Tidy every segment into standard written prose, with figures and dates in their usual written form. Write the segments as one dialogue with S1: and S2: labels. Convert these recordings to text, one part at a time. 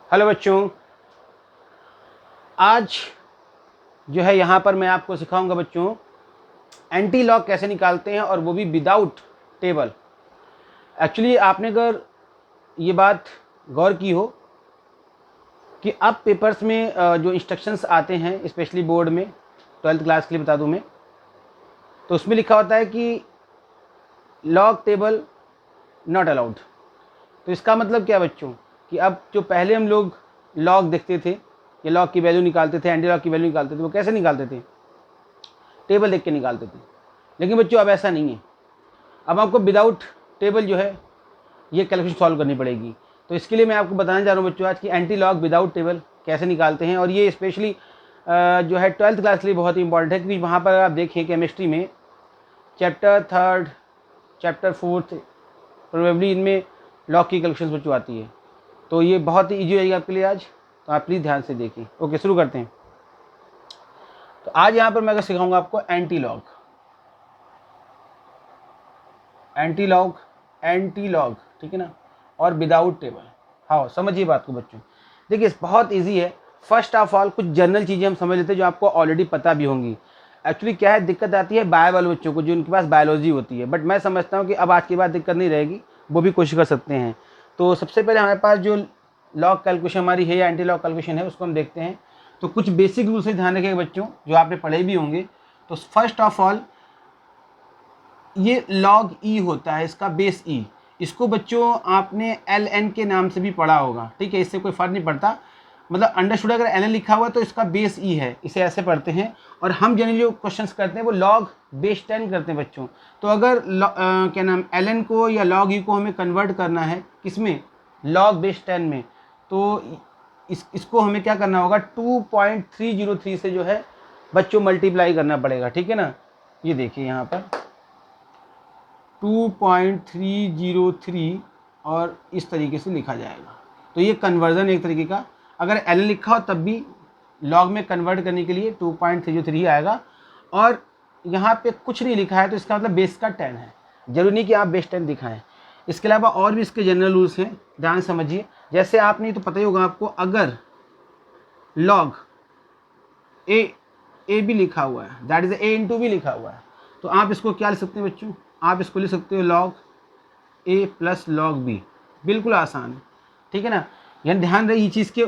S1: Hello बच्चों, आज जो है यहाँ पर मैं आपको सिखाऊंगा बच्चों एंटी लॉग कैसे निकालते हैं और वो भी विदाउट टेबल। एक्चुअली आपने अगर ये बात गौर की हो कि अब पेपर्स में जो इंस्ट्रक्शंस आते हैं स्पेशली बोर्ड में 12th क्लास के लिए बता दूं मैं, तो उसमें लिखा होता है कि लॉग टेबल नॉट अलाउड। तो इसका मतलब क्या बच्चों कि अब जो पहले हम लोग लॉग देखते थे या लॉग की वैल्यू निकालते थे, एंटी लॉग की वैल्यू निकालते थे, वो कैसे निकालते थे? टेबल देख के निकालते थे। लेकिन बच्चों अब ऐसा नहीं है। अब आपको विदाउट टेबल जो है ये कैलकुलेशन सॉल्व करनी पड़ेगी। तो इसके लिए मैं आपको बताने जा रहा हूँ बच्चों आज कि एंटी लॉग विदाउट टेबल कैसे निकालते हैं। और ये स्पेशली जो है 12th क्लास के लिए बहुत ही इंपॉर्टेंट है, क्योंकि वहाँ पर आप देखें केमिस्ट्री में चैप्टर 3, चैप्टर 4 प्रोबेबली इनमें लॉग की कैलकुलेशन बच्चों आती है। तो ये बहुत ही ईजी रहेगी आपके लिए आज, तो आप प्लीज़ ध्यान से देखिए। ओके, शुरू करते हैं। तो आज यहाँ पर मैं सिखाऊंगा आपको एंटी लॉग, ठीक है ना, और विदाउट टेबल। हाँ, समझिए बात को बच्चों। देखिए बहुत इजी है। फर्स्ट ऑफ ऑल कुछ जनरल चीज़ें हम समझ लेते हैं जो आपको ऑलरेडी पता भी होंगी। एक्चुअली क्या है, दिक्कत आती है बायो वाले बच्चों को जो उनके पास बायोलॉजी होती है, बट मैं समझता हूँ कि अब आज के बाद दिक्कत नहीं रहेगी, वो भी कोशिश कर सकते हैं। तो सबसे पहले हमारे पास जो लॉग कैलकुलेशन हमारी है या एंटी लॉग कैलकुलेशन है उसको हम देखते हैं। तो कुछ बेसिक रूल से ध्यान रखिएगा बच्चों, जो आपने पढ़े भी होंगे। तो फर्स्ट ऑफ ऑल ये लॉग ई होता है, इसका बेस ई। इसको बच्चों आपने एल एन के नाम से भी पढ़ा होगा, ठीक है, इससे कोई फर्क नहीं पड़ता। मतलब अंडरस्टूड, अगर एल एन लिखा हुआ है तो इसका बेस ई है, इसे ऐसे पढ़ते हैं। और हम जनरली जो क्वेश्चंस करते हैं वो लॉग बेस 10 करते हैं बच्चों। तो अगर क्या नाम एल एन को या लॉग ई को हमें कन्वर्ट करना है किसमें, लॉग बेस 10 में, तो इसको हमें क्या करना होगा, 2.303 से जो है बच्चों मल्टीप्लाई करना पड़ेगा, ठीक है ना। ये देखिए यहाँ पर 2.303 और इस तरीके से लिखा जाएगा। तो ये कन्वर्जन एक तरीके का, अगर एल लिखा हो तब भी लॉग में कन्वर्ट करने के लिए 2.303 आएगा। और यहाँ पे कुछ नहीं लिखा है तो इसका मतलब बेस का 10 है। जरूरी नहीं कि आप बेस 10 दिखाएं। इसके अलावा और भी इसके जनरल रूल्स हैं, ध्यान समझिए। जैसे आप नहीं तो पता ही होगा आपको, अगर लॉग ए भी लिखा हुआ है, दैट इज ए इंटू भी लिखा हुआ है, तो आप इसको क्या लिख सकते हैं बच्चों, आप इसको लिख सकते हो लॉग ए प्लस लॉग बी। बिल्कुल आसान है, ठीक है ना। यानी ध्यान रहे ये चीज़ के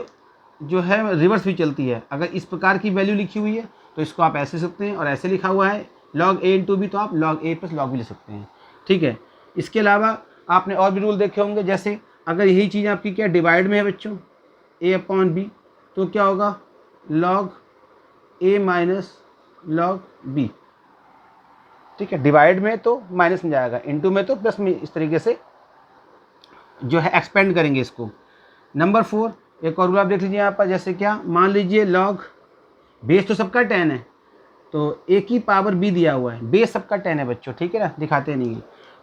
S1: जो है रिवर्स भी चलती है। अगर इस प्रकार की वैल्यू लिखी हुई है तो इसको आप ऐसे लिख सकते हैं, और ऐसे लिखा हुआ है लॉग ए इंटू बी तो आप लॉग ए प्लस लॉग बी लिख सकते हैं, ठीक है। इसके अलावा आपने और भी रूल देखे होंगे, जैसे अगर यही चीज़ आपकी क्या डिवाइड में है बच्चों, ए अपॉन बी, तो क्या होगा लॉग ए माइनस लॉग बी, ठीक है। डिवाइड में तो माइनस में जाएगा, इनटू में तो प्लस में, इस तरीके से जो है एक्सपेंड करेंगे इसको। नंबर 4 एक और रूल आप देख लीजिए यहाँ पर, जैसे क्या, मान लीजिए लॉग बेस तो सबका 10 है, तो ए की पावर बी दिया हुआ है, बेस सबका 10 है बच्चों, ठीक है ना, दिखाते नहीं है।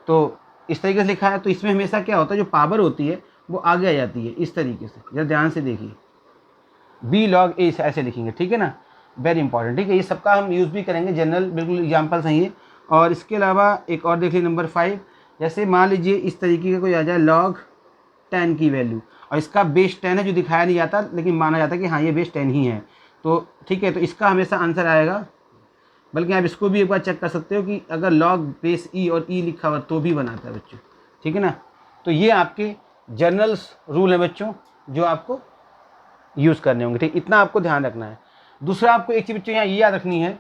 S1: तो इस तरीके से लिखा है, तो इसमें हमेशा क्या होता है, जो पावर होती है वो आगे आ जाती है इस तरीके से। जरा ध्यान से देखिए, बी लॉग ए ऐसे लिखेंगे, ठीक है ना, वेरी इंपॉर्टेंट, ठीक है। ये सबका हम यूज़ भी करेंगे, जनरल बिल्कुल एग्जाम्पल सही है। और इसके अलावा एक और देख लीजिए नंबर 5, जैसे मान लीजिए इस तरीके का कोई आ जाए लॉग 10 की वैल्यू, और इसका बेस 10 है, जो दिखाया नहीं जाता लेकिन माना जाता है कि हाँ ये बेस 10 ही है, तो ठीक है, तो इसका हमेशा आंसर आएगा। बल्कि आप इसको भी एक बार चेक कर सकते हो कि अगर लॉग बेस ई और ई लिखा हुआ तो भी बनाता है बच्चों, ठीक है ना। तो ये आपके जर्नल रूल है बच्चों जो आपको यूज़ करने होंगे, ठीक, इतना आपको ध्यान रखना है। दूसरा आपको एक चीज़ बच्चों यहाँ ये याद रखनी है,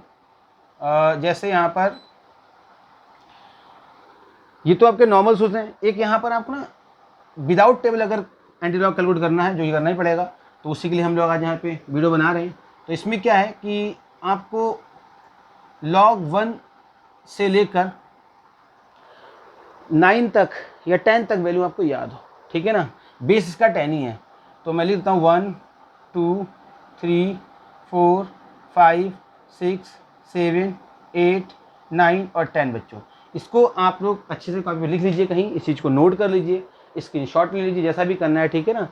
S1: जैसे यहाँ पर ये तो आपके नॉर्मल सूल्स हैं, एक यहाँ पर आपको ना विदाउट टेबल अगर एंटी लॉग कैलकुलेट करना है, जो ये करना ही पड़ेगा, तो उसी के लिए हम लोग आज यहाँ पे वीडियो बना रहे हैं। तो इसमें क्या है कि आपको log 1 से लेकर 9 तक या 10 तक वैल्यू आपको याद हो, ठीक है ना। बेस इसका 10 ही है, तो मैं लिखता हूँ 1 2 3 4 5 6 7 8 9 और 10 बच्चों। इसको आप लोग अच्छे से कॉपी पर लिख लीजिए, कहीं इस चीज़ को नोट कर लीजिए, स्क्रीनशॉट ले लीजिए, जैसा भी करना है, ठीक है ना।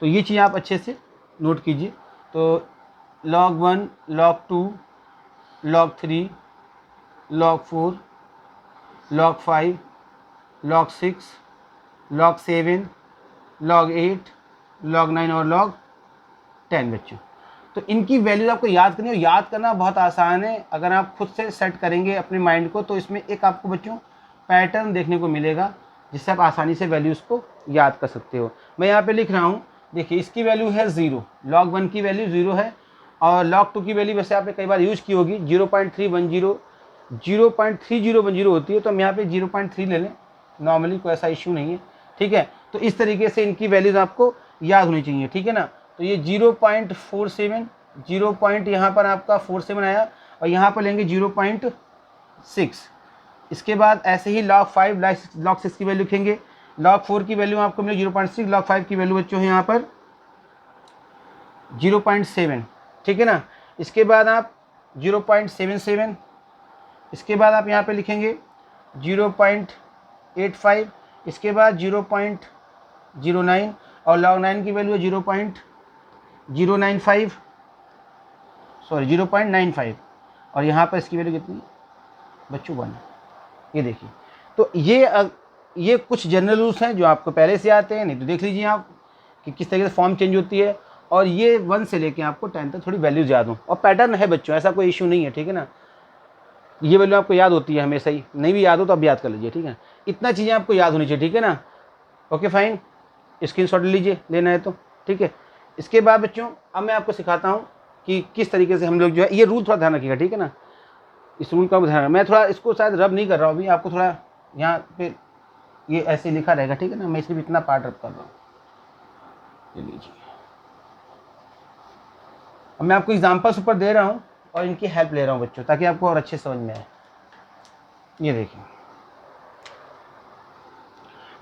S1: तो ये चीज़ आप अच्छे से नोट कीजिए। तो log 1 log 2 log 3 log 4 log 5 log 6 log 7 log 8 log 9 और log 10 बच्चों। तो इनकी वैल्यूज आपको याद करनी है, और याद करना बहुत आसान है अगर आप खुद से सेट करेंगे अपने माइंड को। तो इसमें एक आपको बच्चों पैटर्न देखने को मिलेगा जिससे आप आसानी से वैल्यूज़ को याद कर सकते हो। मैं यहाँ पे लिख रहा हूँ, देखिए इसकी वैल्यू है 0, log 1 की वैल्यू 0 है, और log 2 की वैल्यू वैसे आपने कई बार यूज़ की होगी 0.310 0.3010 होती है, तो हम यहाँ पे 0.3 ले लें, नॉर्मली कोई ऐसा इशू नहीं है, ठीक है। तो इस तरीके से इनकी वैल्यूज़ आपको याद होनी चाहिए, ठीक है ना। तो ये 0.47, 0 पॉइंट यहाँ पर आपका 47 आया, और यहाँ पर लेंगे 0.6। इसके बाद ऐसे ही log 5 log 6 की वैल्यू लिखेंगे, log 4 की वैल्यू आपको मिलेगी 0.6, log 5 की वैल्यू बच्चों है यहाँ पर 0.7, ठीक है ना। इसके बाद आप 0.77, इसके बाद आप यहाँ पे लिखेंगे 0.85, इसके बाद 0.09, और log 9 की वैल्यू है 0.095, सॉरी 0.95, और यहाँ पर इसकी वैल्यू कितनी बच्चों 1। ये देखिए, तो ये कुछ जनरल रूल्स हैं जो आपको पहले से आते हैं, नहीं तो देख लीजिए आप कि किस तरीके से फॉर्म चेंज होती है। और ये 1 से लेके आपको 10 तक थोड़ी वैल्यूज याद हो, और पैटर्न है बच्चों, ऐसा कोई इशू नहीं है, ठीक है ना। ये वैल्यू आपको याद होती है हमेशा ही, नहीं भी याद हो तो आप याद कर लीजिए, ठीक है। इतना चीज़ें आपको याद होनी चाहिए, ठीक है ना। ओके फाइन, स्क्रीनशॉट ले लीजिए, लेना है तो, ठीक है। इसके बाद बच्चों अब मैं आपको सिखाता हूँ कि किस तरीके से हम लोग जो है, ये रूल थोड़ा ध्यान रखिएगा, ठीक है ना। इस रूल का ध्यान, मैं थोड़ा इसको शायद रब नहीं कर रहा हूँ अभी, आपको थोड़ा यहाँ पे ये ऐसे लिखा रहेगा, ठीक है ना। मैं इसलिए इतना पार्ट रब कर रहा हूँ, ले लीजिए। अब मैं आपको एग्जाम्पल्स ऊपर दे रहा हूँ और इनकी हेल्प ले रहा हूँ बच्चों, ताकि आपको और अच्छे समझ में आए। ये देखिए,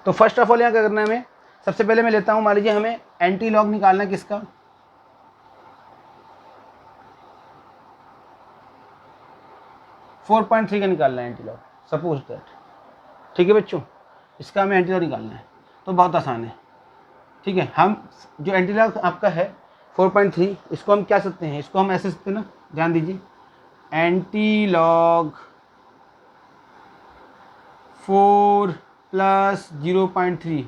S1: तो फर्स्ट ऑफ ऑल यहाँ क्या करना है हमें, सबसे पहले मैं लेता हूँ, मान लीजिए हमें एंटी लॉग निकालना है किसका, 4.3 का निकालना है एंटी लॉग, सपोज दैट, ठीक है बच्चों। इसका हमें एंटी लॉग निकालना है, तो बहुत आसान है, ठीक है। हम जो एंटी लॉग आपका है 4.3, इसको हम क्या सकते हैं, इसको हम ऐसे सकते हैं ना, ध्यान दीजिए, एंटी लॉग 4 + 0.3,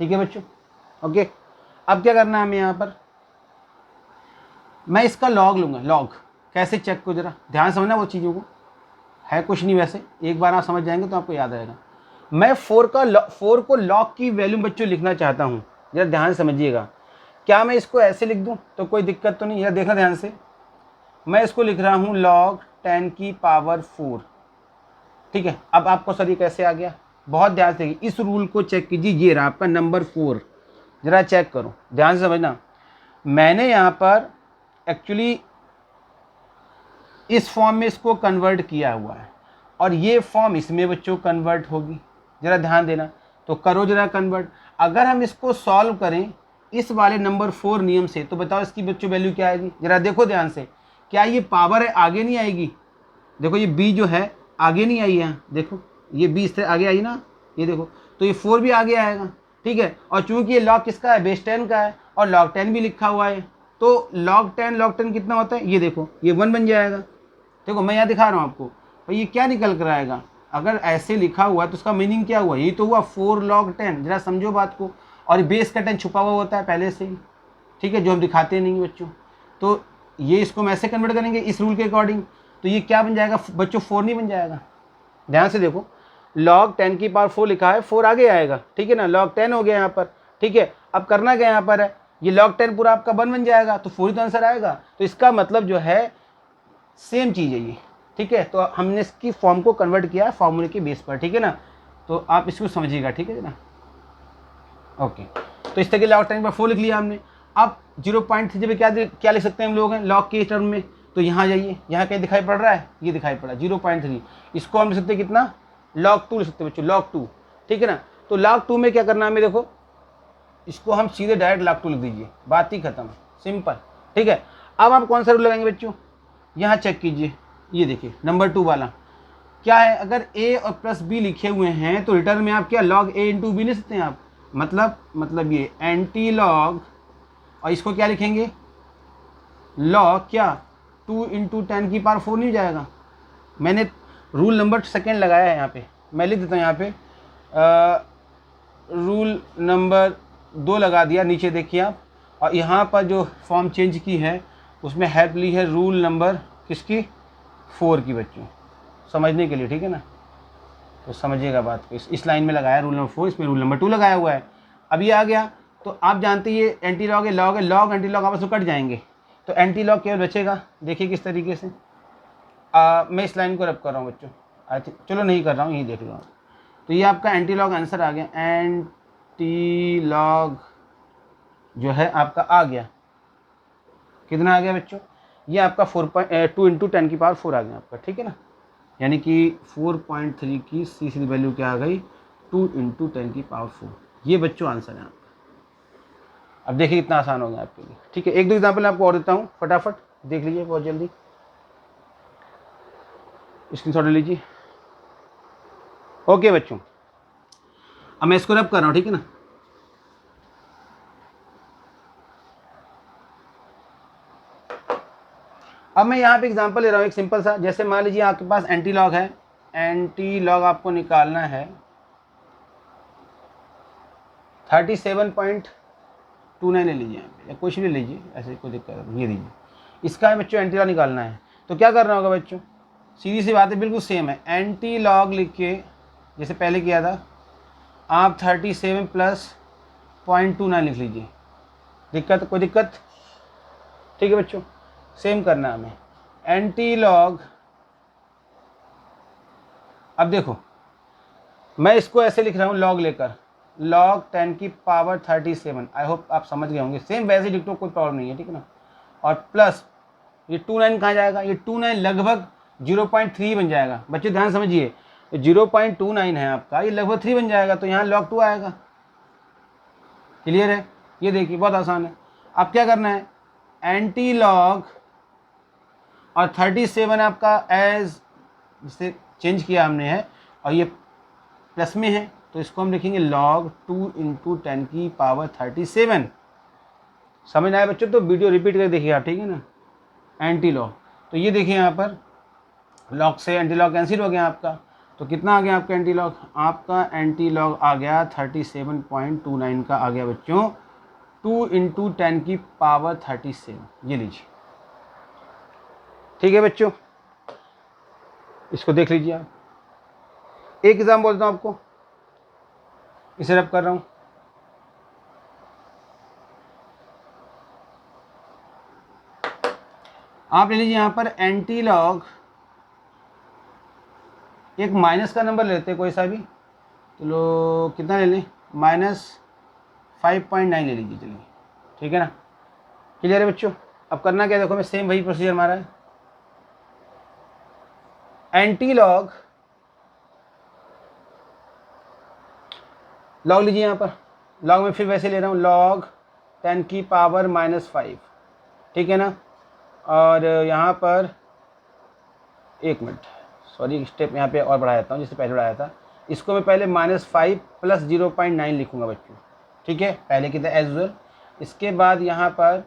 S1: ठीक है बच्चों। ओके, अब क्या करना है हमें, यहाँ पर मैं इसका लॉग लूँगा। लॉग कैसे चेक को, जरा ध्यान समझना वो चीज़ों को, है कुछ नहीं वैसे, एक बार आप समझ जाएंगे तो आपको याद आएगा। मैं 4 को लॉग की वैल्यू बच्चों लिखना चाहता हूँ, जरा ध्यान समझिएगा। क्या मैं इसको ऐसे लिख दूँ तो कोई दिक्कत तो नहीं है, देखना ध्यान से। मैं इसको लिख रहा हूँ log 10 की पावर 4, ठीक है। अब आपको सर ये कैसे आ गया, बहुत ध्यान से इस रूल को चेक कीजिए। ये रहा आपका नंबर 4, जरा चेक करो, ध्यान से समझना। मैंने यहाँ पर एक्चुअली इस फॉर्म में इसको कन्वर्ट किया हुआ है, और ये फॉर्म इसमें बच्चों कन्वर्ट होगी, जरा ध्यान देना। तो करो जरा कन्वर्ट। अगर हम इसको सॉल्व करें इस वाले नंबर 4 नियम से, तो बताओ इसकी बच्चों वैल्यू क्या आएगी, जरा देखो ध्यान से। क्या ये पावर है, आगे नहीं आएगी, देखो ये b जो है आगे नहीं आई है, देखो ये b इससे आगे आई ना, ये देखो, तो ये 4 भी आगे आएगा, ठीक है। और चूंकि ये log किसका है, बेस 10 का है, और log 10 भी लिखा हुआ है, तो log 10 कितना होता है, ये देखो ये 1 बन जाएगा। देखो मैं यहाँ दिखा रहा हूँ आपको, तो ये क्या निकल कर आएगा, अगर ऐसे लिखा हुआ है तो उसका मीनिंग क्या हुआ, ये तो हुआ 4 log 10, जरा समझो बात को। और बेस का 10 छुपा हुआ होता है पहले से ही, ठीक है, जो हम दिखाते नहीं बच्चों। तो ये इसको हम ऐसे कन्वर्ट करेंगे इस रूल के अकॉर्डिंग, तो ये क्या बन जाएगा बच्चों, 4 नहीं बन जाएगा। ध्यान से देखो, log 10 की पावर 4 लिखा है, 4 आगे आएगा, ठीक है ना, log 10 हो गया यहाँ पर, ठीक है। अब करना क्या यहाँ पर है, ये log 10 पूरा आपका 1 बन जाएगा, तो 4 ही तो आंसर आएगा। तो इसका मतलब जो है सेम चीज़ है ये, ठीक है। तो हमने इसकी फॉर्म को कन्वर्ट किया है फॉर्मूले के बेस पर, ठीक है ना। तो आप इसको समझिएगा, ठीक है ना। ओके, तो इस तरह के log 10 पर 4 लिख लिया हमने। अब 0.3 पे क्या लिख सकते हैं हम लोग हैं log के टर्म में, तो यहाँ जाइए, यहाँ कहीं दिखाई पड़ रहा है, ये दिखाई पड़ा 0.3, इसको हम लिख सकते हैं कितना, log 2 लिख सकते हैं बच्चों, log 2, ठीक है ना। तो log 2 में क्या करना है हमें, देखो इसको हम सीधे डायरेक्ट log 2 लिख दीजिए, बात ही खत्म, सिंपल, ठीक है। अब आप कौन सा रूल लगाएंगे बच्चों, यहाँ चेक कीजिए, ये देखिए नंबर 2 वाला क्या है, अगर a और प्लस b लिखे हुए हैं तो रिटर्न में आप क्या log a इंटू बी लिख सकते हैं आप, मतलब ये एंटी लॉग, और इसको क्या लिखेंगे, log क्या 2 × 10 की पावर 4 नहीं हो जाएगा। मैंने रूल नंबर 2 लगाया है यहाँ पे, मैं लिख देता हूँ यहाँ पे रूल नंबर 2 लगा दिया, नीचे देखिए आप, और यहाँ पर जो फॉर्म चेंज की है उसमें हेल्प ली है रूल नंबर किसकी, 4 की बच्चों, समझने के लिए, ठीक है ना। तो समझिएगा बात को, इस लाइन में लगाया रूल नंबर 4, इसमें रूल नंबर 2 लगाया हुआ है। अब ये आ गया तो आप जानते हैं ये एंटी लॉग है, लॉग है, लॉग एंटी लॉग आपस में कट जाएंगे, तो एंटी लॉग केवल बचेगा। देखिए किस तरीके से, मैं इस लाइन को रब कर रहा हूँ बच्चों, आई थिंक, चलो नहीं कर रहा हूँ, यही देख रहा हूँ। तो ये आपका एंटी लॉग आंसर आ गया, एंटी लॉग जो है आपका आ गया, कितना आ गया बच्चों, ये आपका 2 × 10⁴ आ गया आपका, ठीक है ना। यानी कि 4.3 की सी वैल्यू क्या आ गई, 2 × 10⁴। ये बच्चों आंसर है आपका। अब देखिए कितना आसान हो गया आपके लिए, ठीक है। 1-2 एग्जाम्पल आपको और देता हूँ, फटाफट देख लीजिए बहुत जल्दी, स्क्रीनशॉट ले लीजिए। ओके बच्चों, अब मैं इसको रब कर रहा हूँ, ठीक है ना। अब मैं यहाँ पे एग्जांपल ले रहा हूँ एक सिंपल सा, जैसे मान लीजिए आपके पास एंटी लॉग है, एंटी लॉग आपको निकालना है 37.29 ले लीजिए यहाँ पे, या कुछ भी ले लीजिए, ऐसे कोई दिक्कत नहीं, ये लीजिए, इसका है बच्चों एंटी लॉग निकालना है। तो क्या करना होगा बच्चों, सीधी सी बात है, बिल्कुल सेम है, एंटी लॉग लिख के जैसे पहले किया था, आप 37 + 0.29 लिख लीजिए। दिक्कत, कोई दिक्कत, ठीक है बच्चों, सेम करना है हमें एंटी लॉग। अब देखो मैं इसको ऐसे लिख रहा हूँ लॉग लेकर, log 10⁻37, आई होप आप समझ गए होंगे, सेम वैसे डिक्टो, कोई प्रॉब्लम नहीं है, ठीक है ना। और प्लस ये 29 कहाँ जाएगा, ये 29 लगभग 0.3 बन जाएगा बच्चों, ध्यान समझिए, 0.29 है आपका, ये लगभग 3 बन जाएगा, तो यहाँ log 2 आएगा। क्लियर है, ये देखिए बहुत आसान है। अब क्या करना है, एंटी लॉग और 37 आपका एज जिसे चेंज किया हमने है, और ये प्लस में है, तो इसको हम लिखेंगे log 2 × 10⁻37। समझ आया बच्चों, तो वीडियो रिपीट करके देखिए आप, ठीक है ना। एंटी लॉग, तो ये देखिए यहाँ पर लॉग से एंटी लॉग कैंसिल हो गया आपका, तो कितना आ गया आपका एंटी लॉग, आपका एंटी लॉग आ गया 37.29 का आ गया बच्चों, 2 × 10⁻37, ये लीजिए, ठीक है बच्चों। इसको देख लीजिए आप, एक एग्जाम बोलता हूँ आपको, इसे रब कर रहा हूँ, आप ले लीजिए यहाँ पर एंटी लॉग, एक माइनस का नंबर लेते हैं कोई सा भी, चलो कितना ले लें, -5.9 ले लीजिए, चलिए, ठीक है ना। क्लियर है बच्चों। अब करना क्या, देखो मैं सेम वही प्रोसीजर हमारा है, एंटी लॉग, लॉग लीजिए यहाँ पर, लॉग में फिर वैसे ले रहा हूँ log 10⁻−5, ठीक है ना। और यहाँ पर एक मिनट, सॉरी स्टेप यहाँ पे और बढ़ा देता हूँ, जिससे पहले बढ़ाया था, इसको मैं पहले -5 + 0.9 लिखूँगा बच्चों, ठीक है, पहले की तरह एज यूजुअल। इसके बाद यहाँ पर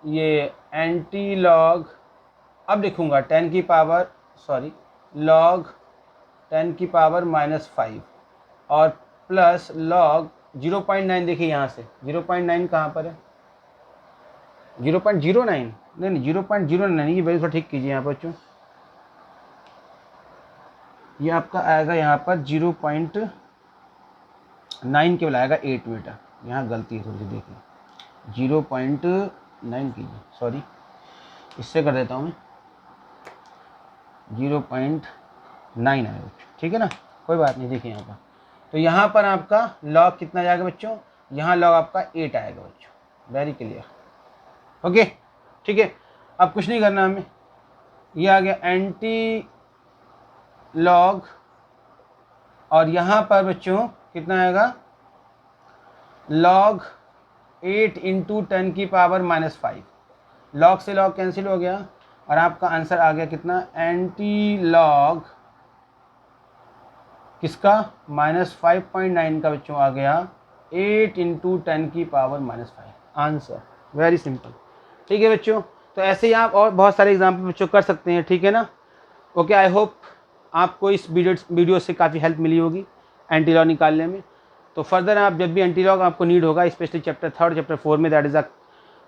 S1: ये एंटी लॉग, अब लिखूँगा log 10⁻−5 और प्लस log 0.9, देखिए यहाँ से 0.9 कहाँ पर है, 0.09, नहीं 0.09, ये वैल्यू थोड़ा ठीक कीजिए यहाँ पर बच्चों, ये आपका आएगा यहाँ पर 0.9 केवल आएगा, 8 बेटा, यहाँ गलती है थोड़ी सी, देखिए 0.9 कीजिए, सॉरी इससे कर देता हूँ मैं, 0.9 आएगा, ठीक है ना, कोई बात नहीं। देखिए यहाँ पर, तो यहाँ पर आपका log कितना जाएगा बच्चों, यहाँ log आपका 8 आएगा बच्चों, वेरी क्लियर, ओके, ठीक है। अब कुछ नहीं करना हमें, ये आ गया एंटी लॉग, और यहाँ पर बच्चों कितना आएगा, log 8 × 10⁻−5, log से log कैंसिल हो गया, और आपका आंसर आ गया कितना, एंटी लॉग किसका, -5.9 का बच्चों आ गया, 8 × 10⁻−5 आंसर, वेरी सिंपल, ठीक है बच्चों। तो ऐसे ही आप और बहुत सारे एग्जाम्पल बच्चों कर सकते हैं, ठीक है ना। ओके, आई होप आपको इस वीडियो से काफ़ी हेल्प मिली होगी एंटी लॉग निकालने में। तो फर्दर आप जब भी एंटी लॉग आपको नीड होगा, स्पेशली चैप्टर 3, चैप्टर 4 में, that is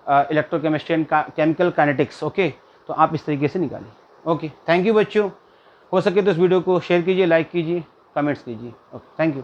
S1: electrochemistry and chemical kinetics. Okay, तो आप इस तरीके से निकालिए। ओके, थैंक यू बच्चों। हो सके तो इस वीडियो को शेयर कीजिए, लाइक कीजिए, कमेंट्स कीजिए। Okay, thank you.